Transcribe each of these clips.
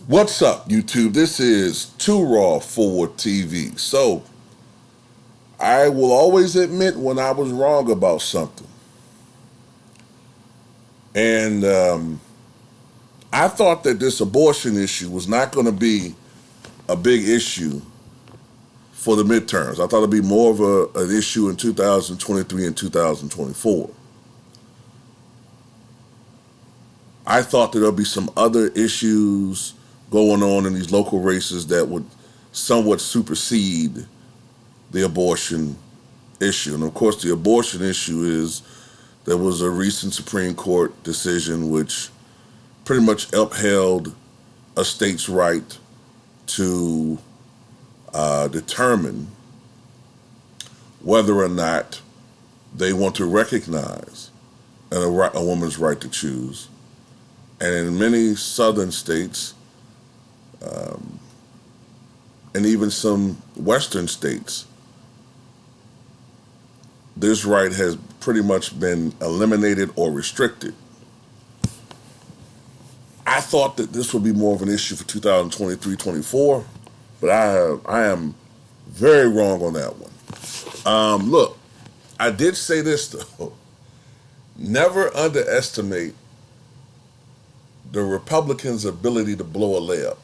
What's up, YouTube? This is Too Raw for TV. So, I will always admit when I was wrong about something. And I thought that this abortion issue was not going to be a big issue for the midterms. I thought it'd be more of an issue in 2023 and 2024. I thought that there'll be some other issues going on in these local races that would somewhat supersede the abortion issue. And of course, the abortion issue is there was a recent Supreme Court decision which pretty much upheld a state's right to determine whether or not they want to recognize a woman's right to choose. And in many southern states, and even some western states, this right has pretty much been eliminated or restricted. I thought that this would be more of an issue for 2023-24, but I am very wrong on that one. Look, I did say this though. Never underestimate the Republicans' ability to blow a layup.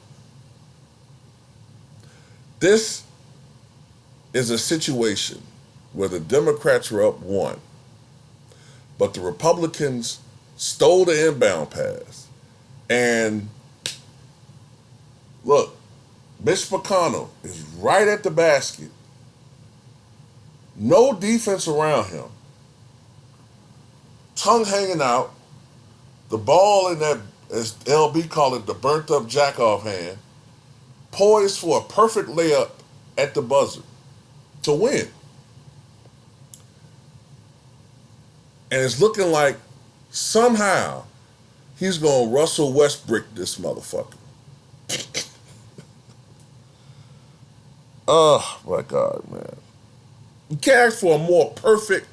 This is a situation where the Democrats were up one, but the Republicans stole the inbound pass. And look, Mitch McConnell is right at the basket. No defense around him. Tongue hanging out. The ball in that, as LB called it, the burnt up jack off hand, poised for a perfect layup at the buzzer to win. And it's looking like somehow he's going to Russell Westbrook this motherfucker. Oh, my God, man. You can't ask for a more perfect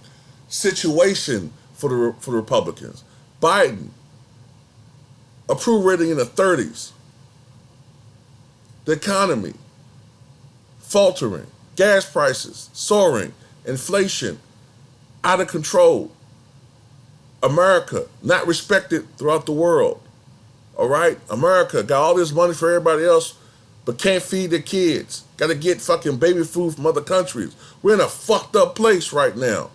situation for the Republicans. Biden, approval rating in the 30s. The economy, faltering. Gas prices, soaring. Inflation, out of control. America, not respected throughout the world. All right? America got all this money for everybody else, but can't feed their kids. Got to get fucking baby food from other countries. We're in a fucked up place right now.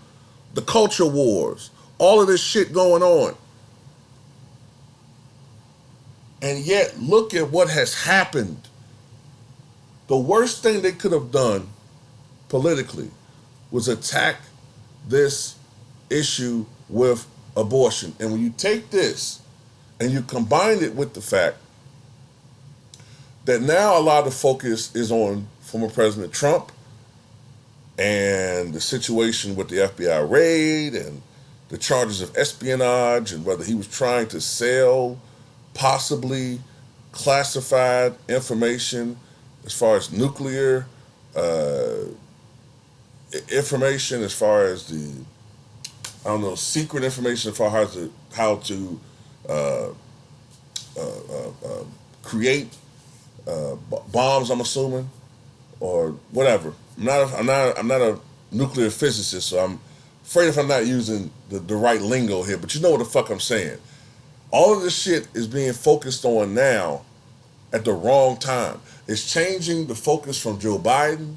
The culture wars, all of this shit going on. And yet, look at what has happened. The worst thing they could have done politically was attack this issue with abortion. And when you take this and you combine it with the fact that now a lot of the focus is on former President Trump and the situation with the FBI raid and the charges of espionage and whether he was trying to sell possibly classified information as far as nuclear information, as far as the, secret information as far as how to create bombs, I'm assuming, or whatever. I'm not a nuclear physicist, so I'm afraid if I'm not using the right lingo here, but you know what the fuck I'm saying. All of this shit is being focused on now at the wrong time. It's changing the focus from Joe Biden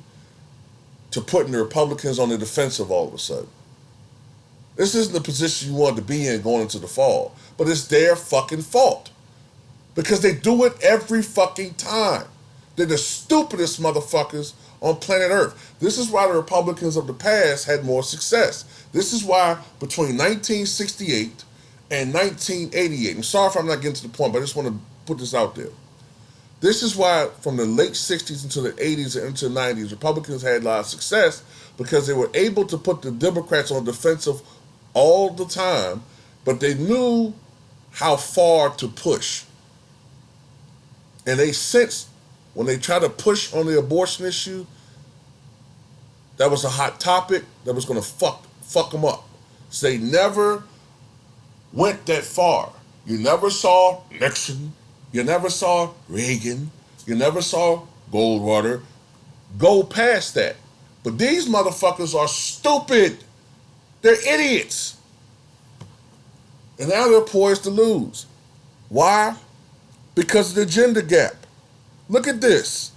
to putting the Republicans on the defensive all of a sudden. This isn't the position you wanted to be in going into the fall, but it's their fucking fault. Because they do it every fucking time. They're the stupidest motherfuckers on planet Earth. This is why the Republicans of the past had more success. This is why between 1968 and 1988, I'm sorry if I'm not getting to the point, but I just want to put this out there. This is why from the late 60s into the 80s and into the 90s, Republicans had a lot of success because they were able to put the Democrats on the defensive all the time, but they knew how far to push. And they sensed when they tried to push on the abortion issue, that was a hot topic that was going to fuck them up. So they never went that far. You never saw Nixon. You never saw Reagan. You never saw Goldwater go past that. But these motherfuckers are stupid. They're idiots. And now they're poised to lose. Why? Because of the gender gap. Look at this.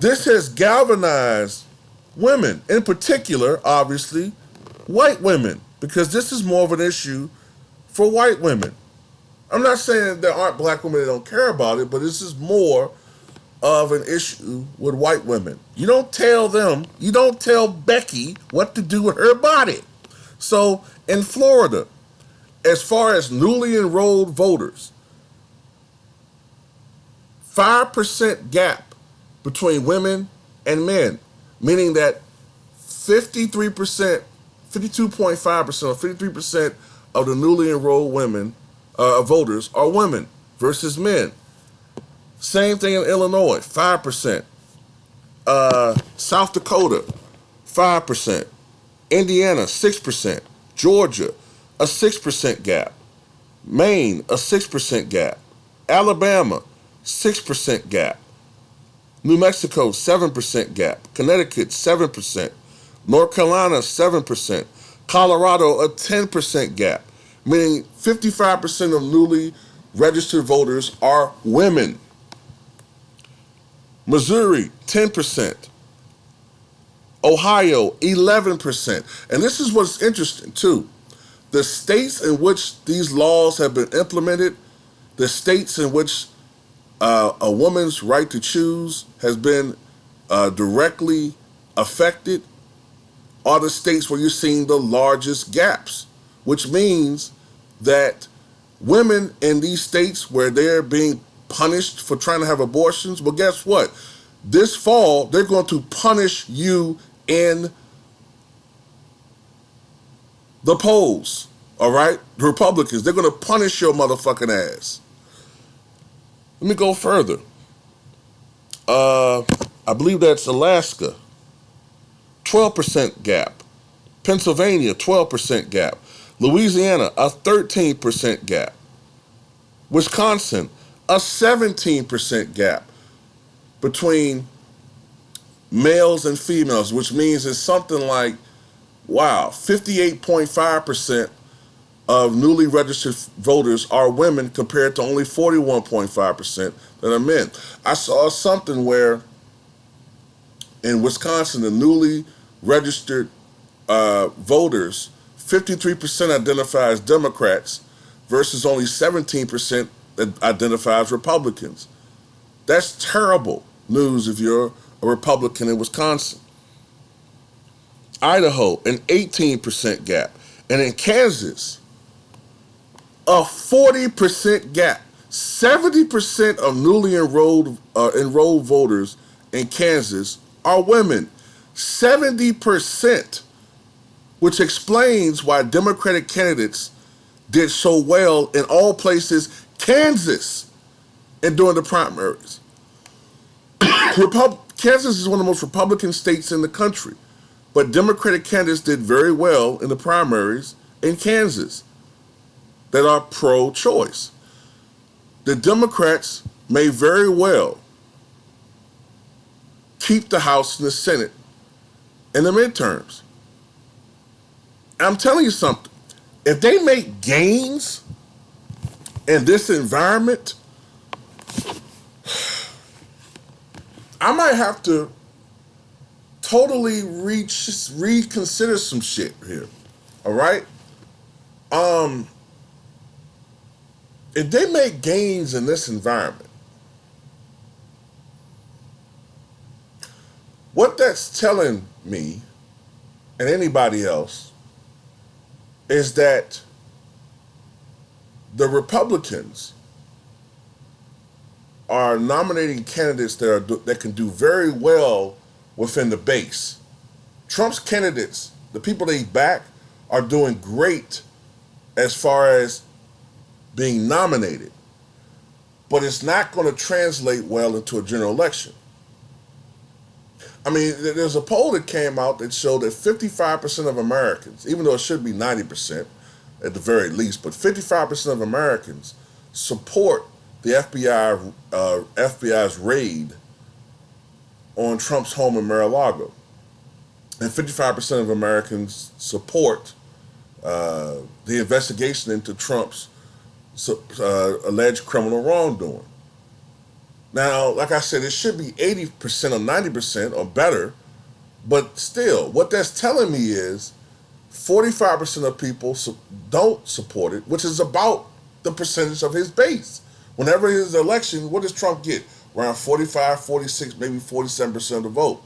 This has galvanized women, in particular, obviously, white women, because this is more of an issue for white women. I'm not saying there aren't black women that don't care about it, but this is more of an issue with white women. You don't tell Becky what to do with her body. So in Florida, as far as newly enrolled voters, 5% gap between women and men, meaning that 52.5% or 53% of the newly enrolled women voters are women versus men. Same thing in Illinois, 5%. South Dakota, 5%. Indiana, 6%. Georgia, a 6% gap. Maine, a 6% gap. Alabama, 6% gap. New Mexico, 7% gap. Connecticut, 7%. North Carolina, 7%. Colorado, a 10% gap, meaning 55% of newly registered voters are women. Missouri, 10%. Ohio, 11%. And this is what's interesting, too. The states in which these laws have been implemented, the states in which a woman's right to choose has been directly affected, are the states where you're seeing the largest gaps, which means that women in these states where they're being punished for trying to have abortions, well, guess what? This fall, they're going to punish you in the polls, all right? The Republicans, they're going to punish your motherfucking ass. Let me go further. I believe that's Alaska, 12% gap. Pennsylvania, 12% gap. Louisiana, a 13% gap. Wisconsin, a 17% gap between males and females, which means it's something like, 58.5% of newly registered voters are women compared to only 41.5% that are men. I saw something where in Wisconsin, the newly registered voters, 53% identify as Democrats versus only 17% that identify as Republicans. That's terrible news if you're a Republican in Wisconsin. Idaho, an 18% gap. And in Kansas, a 40% gap. 70% of newly enrolled voters in Kansas are women. 70%, which explains why Democratic candidates did so well in all places, Kansas, and during the primaries. Kansas is one of the most Republican states in the country, but Democratic candidates did very well in the primaries in Kansas that are pro-choice. The Democrats may very well keep the House and the Senate in the midterms. I'm telling you something. If they make gains in this environment, I might have to totally reconsider some shit here. All right? If they make gains in this environment, what that's telling me and anybody else is that the Republicans are nominating candidates that can do very well within the base. Trump's candidates, the people that he back, are doing great as far as being nominated, but it's not going to translate well into a general election. I mean, there's a poll that came out that showed that 55% of Americans, even though it should be 90%, at the very least, but 55% of Americans support the FBI's raid on Trump's home in Mar-a-Lago. And 55% of Americans support the investigation into Trump's alleged criminal wrongdoing. Now, like I said, it should be 80% or 90% or better, but still, what that's telling me is 45% of people don't support it, which is about the percentage of his base. Whenever his election, what does Trump get? Around 45, 46, maybe 47% of the vote,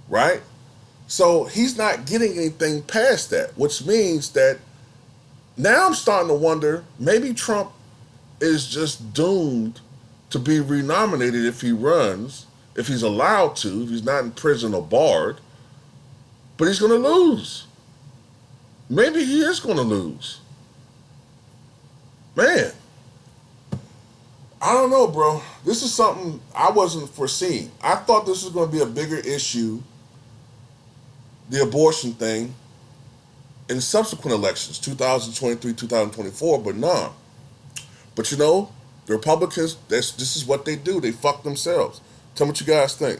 right? So he's not getting anything past that, which means that now I'm starting to wonder, maybe Trump is just doomed to be renominated if he runs, if he's allowed to, if he's not in prison or barred, but he's going to lose. Maybe he is going to lose. Man, I don't know, bro. This is something I wasn't foreseeing. I thought this was going to be a bigger issue, the abortion thing, in subsequent elections, 2023, 2024, but nah. But you know, the Republicans, this is what they do. They fuck themselves. Tell me what you guys think.